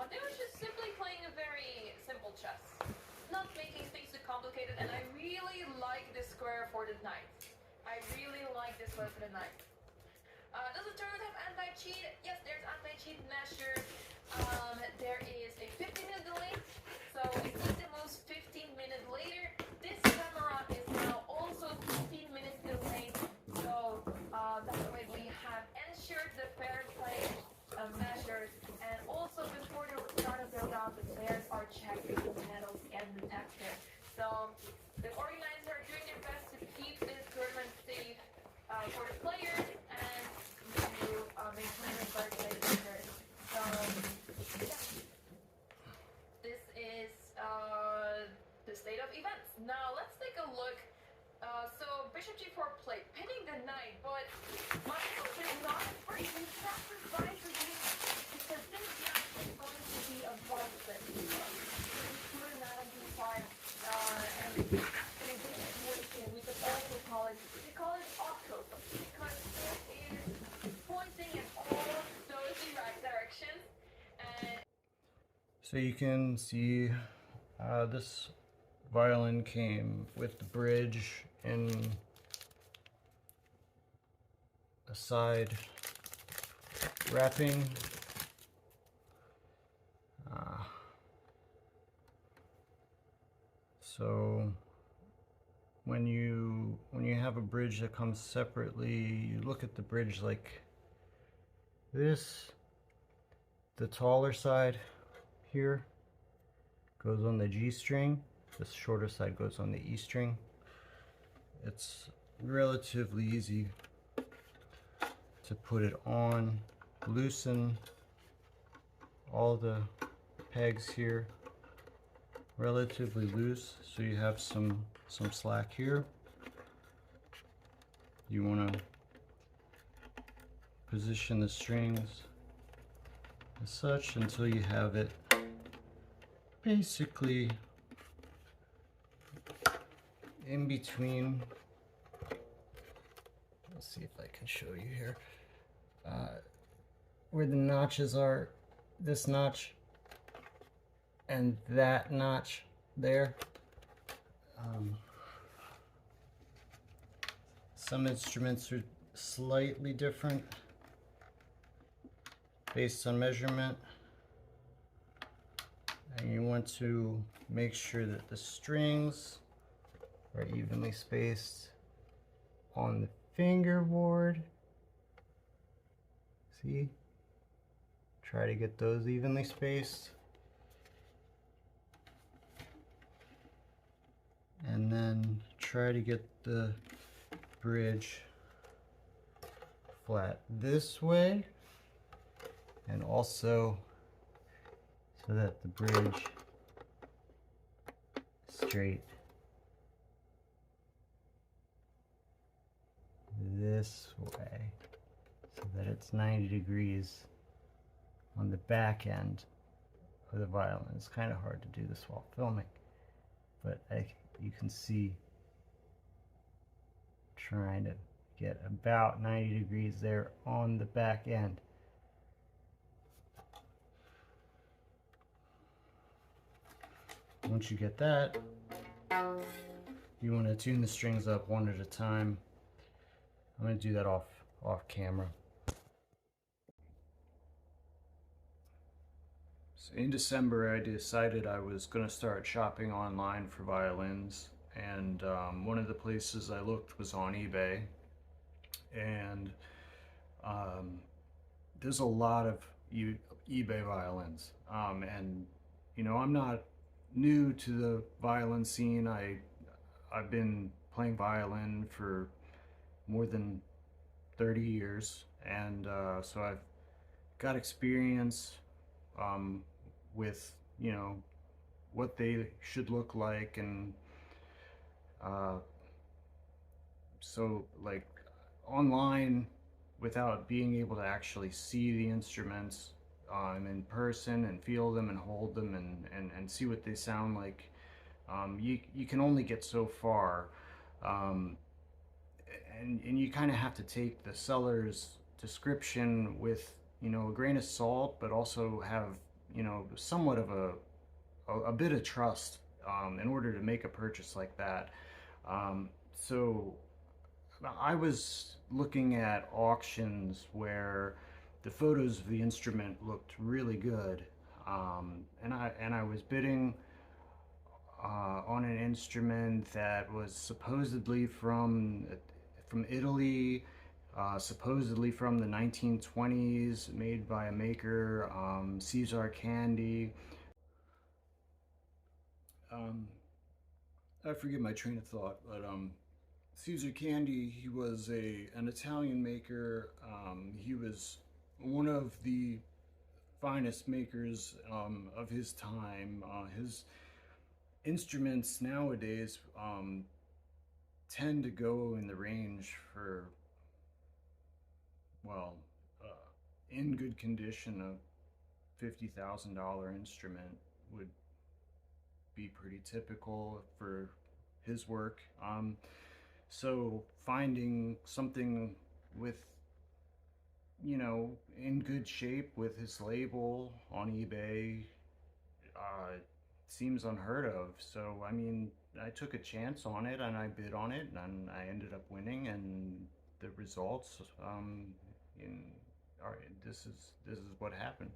They were just simply playing a very simple chess, not making things too complicated, and I really like this square for the knight. I really like this square for the knight. Does the tournament have anti-cheat? Yes, there's anti-cheat measures. There is a 15-minute delay, so if it moves 15 minutes later, this camera is now also 15 minutes delayed. So that way we have ensured the fair play measures, and also before the start of the round, the players are checking the medals and detected. So the organizers are doing their best to keep this tournament safe for the players and to maintain the fair play measures. So yeah, this is the state of events. Now let's take a look. So bishop g4 played, pinning the knight, but my opponent is not afraid. He sacrifices it because this knight is going to be a busted. He's put a knight on d5, and in this situation we could also call it, octo, because it is pointing in all those directions. And so you can see this violin came with the bridge and a side wrapping. So when you have a bridge that comes separately, you look at the bridge like this. The taller side here goes on the G string. The shorter side goes on the E string. It's relatively easy to put it on, loosen all the pegs here, relatively loose, so you have some slack here. You want to position the strings as such until you have it basically in between. Let's see if I can show you here. Where the notches are, this notch and that notch there. Some instruments are slightly different based on measurement, and you want to make sure that the strings are evenly spaced on the fingerboard. See? Try to get those evenly spaced. And then try to get the bridge flat this way, and also so that the bridge is straight this way, so that it's 90 degrees on the back end of the violin. It's kind of hard to do this while filming, but you can see trying to get about 90 degrees there on the back end. Once you get that, you want to tune the strings up one at a time. I'm going to do that off camera. So in December, I decided I was going to start shopping online for violins, and one of the places I looked was on eBay, and there's a lot of eBay violins, and you know, I'm not new to the violin scene. I've been playing violin for more than 30 years, and so I've got experience with, you know, what they should look like, and so like online, without being able to actually see the instruments in person and feel them and hold them and see what they sound like, you can only get so far, and you kind of have to take the seller's description with, you know, a grain of salt, but also have you know, somewhat of a bit of trust in order to make a purchase like that. So I was looking at auctions where the photos of the instrument looked really good, and I was bidding on an instrument that was supposedly from Italy, supposedly from the 1920s, made by a maker, Caesar Candy. Um, I forget my train of thought, but Caesar Candy, he was an Italian maker. He was one of the finest makers of his time. His instruments nowadays tend to go in the range for, well, uh, in good condition, a $50,000 instrument would be pretty typical for his work. So finding something with, you know, in good shape with his label on eBay seems unheard of. So, I mean, I took a chance on it and I bid on it and I ended up winning. And the results, in, all right, this is what happened.